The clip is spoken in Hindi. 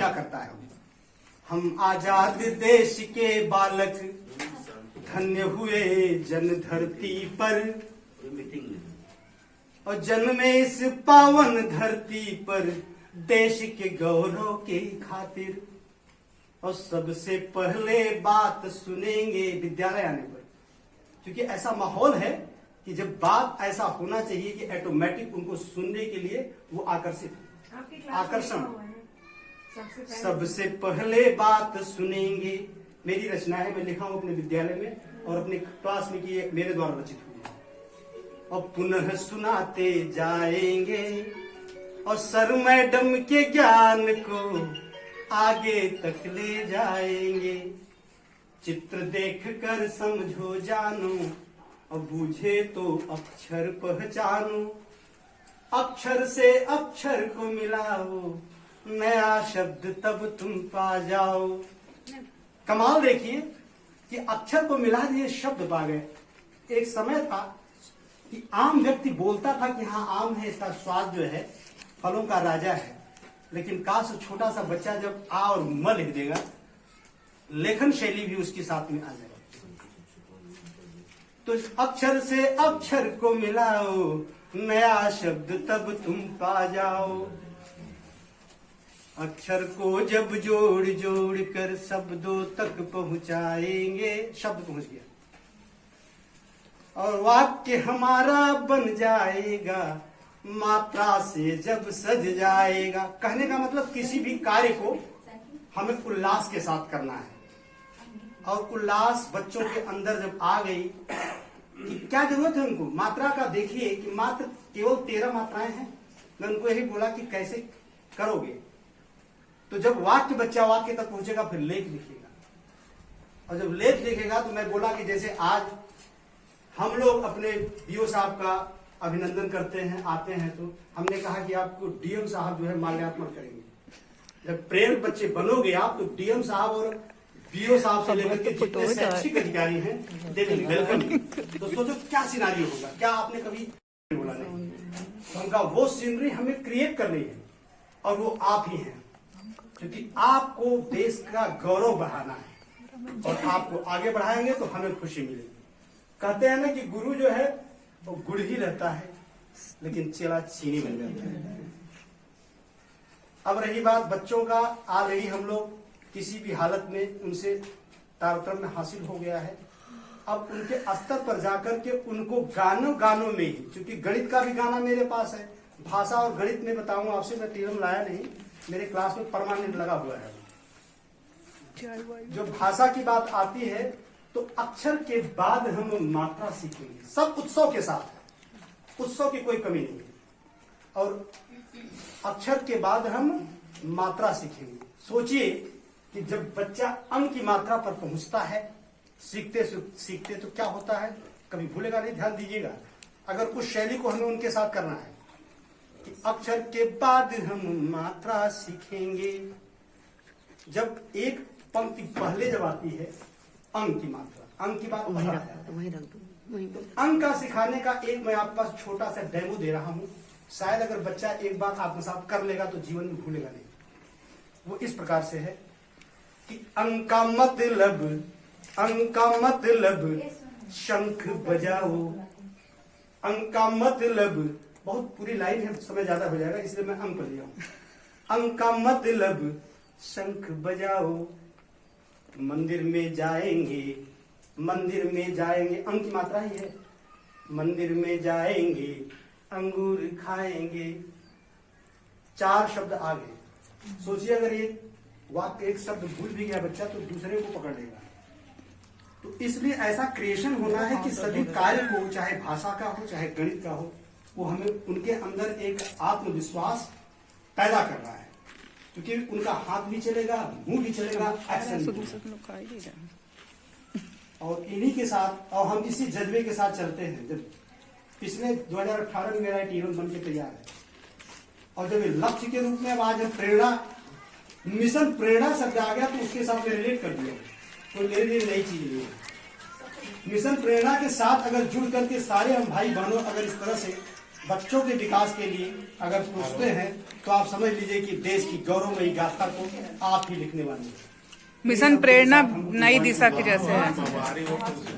क्या करता है। हम आजाद देश के बालक, धन्य हुए जन धरती पर, और जन्मे इस पावन धरती पर देश के गौरव के खातिर। और सबसे पहले बात सुनेंगे विद्यालय आने पर, क्योंकि ऐसा माहौल है कि जब बात ऐसा होना चाहिए कि ऑटोमेटिक उनको सुनने के लिए वो आकर्षण। सबसे पहले बात सुनेंगे, मेरी रचना है, मैं लिखा हूं अपने विद्यालय में और अपने क्लास में कि मेरे द्वारा रचित हुई है। और पुनः सुनाते जाएंगे और सर मैडम के ज्ञान को आगे तक ले जाएंगे। चित्र देखकर समझो जानो और बूझे तो अक्षर पहचानो। अक्षर से अक्षर को मिलाओ, नया शब्द तब तुम पा जाओ। कमाल देखिए कि अक्षर को मिला दिए, शब्द पा गए। एक समय था कि आम व्यक्ति बोलता था कि हाँ आम है, इसका स्वाद जो है फलों का राजा है, लेकिन काश छोटा सा बच्चा जब आ और म लिख देगा, लेखन शैली भी उसके साथ में आ जाएगा। तो अक्षर से अक्षर को मिलाओ, नया शब्द तब तुम पा जाओ। अक्षर को जब जोड़ जोड़ कर शब्दों तक पहुंचाएंगे, शब्द पहुंच गया, और वाक्य हमारा बन जाएगा, मात्रा से जब सज जाएगा। कहने का मतलब किसी भी कार्य को हमें उल्लास के साथ करना है, और उल्लास बच्चों के अंदर जब आ गई कि क्या जरूरत है उनको मात्रा का। देखिए कि मात्र केवल 13 मात्राएं हैं। मैं उनको यही बोला कि कैसे करोगे, तो जब वाक्य बच्चा वाक्य तक पहुंचेगा फिर लेख लिखेगा, और जब लेख लिखेगा तो मैं बोला कि जैसे आज हम लोग अपने बीओ साहब का अभिनंदन करते हैं, आते हैं, तो हमने कहा कि आपको डीएम साहब जो है माल्यार्पण करेंगे। जब प्रेरक बच्चे बनोगे आप, तो डीएम साहब और बीओ साहब से लेकर के जितने शैक्षिक अधिकारी हैं दे विल वेलकम। तो सोचो क्या सिनारियो होगा, क्या आपने कभी बोला नहीं। तो उनका वो सीनरी हमें क्रिएट करनी है, और वो आप ही हैं, क्योंकि आपको देश का गौरव बढ़ाना है, और आपको आगे बढ़ाएंगे तो हमें खुशी मिलेगी। कहते हैं ना कि गुरु जो है वो गुड़ ही रहता है, लेकिन चेला चीनी बन जाता है। अब रही बात बच्चों का, ऑलरेडी हम लोग किसी भी हालत में उनसे तारतम्य हासिल हो गया है। अब उनके स्तर पर जाकर के उनको गानों में ही, क्योंकि गणित का भी गाना मेरे पास है, भाषा और गणित में बताऊंगा आपसे, मैं तीरम लाया नहीं, मेरे क्लास में परमानेंट लगा हुआ है। जो भाषा की बात आती है तो अक्षर के बाद हम मात्रा सीखेंगे, सब उत्सव के साथ, उत्सव की कोई कमी नहीं है, और अक्षर के बाद हम मात्रा सीखेंगे। सोचिए कि जब बच्चा अंक की मात्रा पर पहुंचता है सीखते सीखते, तो क्या होता है, कभी भूलेगा नहीं, ध्यान दीजिएगा। अगर उस शैली को हमें उनके साथ करना है कि अक्षर के बाद हम मात्रा सीखेंगे। जब एक पंक्ति पहले जब आती है अंक की मात्रा, अंक की बात अंक का सिखाने का एक मैं आपके पास छोटा सा डेमो दे रहा हूं। शायद अगर बच्चा एक बार आत्मसात कर लेगा तो जीवन में भूलेगा नहीं। वो इस प्रकार से है कि अंक का मतलब शंख बजाओ। अंक का मतलब, बहुत पूरी लाइन है, समय ज्यादा हो जाएगा इसलिए मैं अंक लिया हूं। अंक का मतलब शंख बजाओ, मंदिर में जाएंगे, मंदिर में जाएंगे, अंक की मात्रा ही है। मंदिर में जाएंगे, अंगूर खाएंगे, 4 शब्द आ गए। सोचिए अगर ये वाक्य एक शब्द भूल भी गया बच्चा तो दूसरे को पकड़ लेगा। तो इसलिए ऐसा क्रिएशन होना है कि सभी कार्य को, चाहे भाषा का हो चाहे गणित का हो, वो हमें उनके अंदर एक आत्मविश्वास पैदा करना है, क्योंकि उनका हाथ भी चलेगा, मुंह भी चलेगा, एक्शन भी चलेगा। और इन्हीं के साथ, और हम इसी जज्बे के साथ चलते हैं। जब पिछले 2018 में मेरा टीम बन के तैयार है, और जब लक्ष्य के रूप में अब आज हम प्रेरणा, मिशन प्रेरणा शब्द आ गया तो उसके साथ में रिलेट कर दिया, तो मेरे लिए नई चीज नहीं है। मिशन प्रेरणा के साथ अगर जुड़ करके सारे हम भाई बहनों अगर इस तरह से बच्चों के विकास के लिए अगर सोचते हैं तो आप समझ लीजिए कि देश की गौरवमयी गाथा को आप ही लिखने वाले हैं। मिशन प्रेरणा नई दिशा की जैसे है।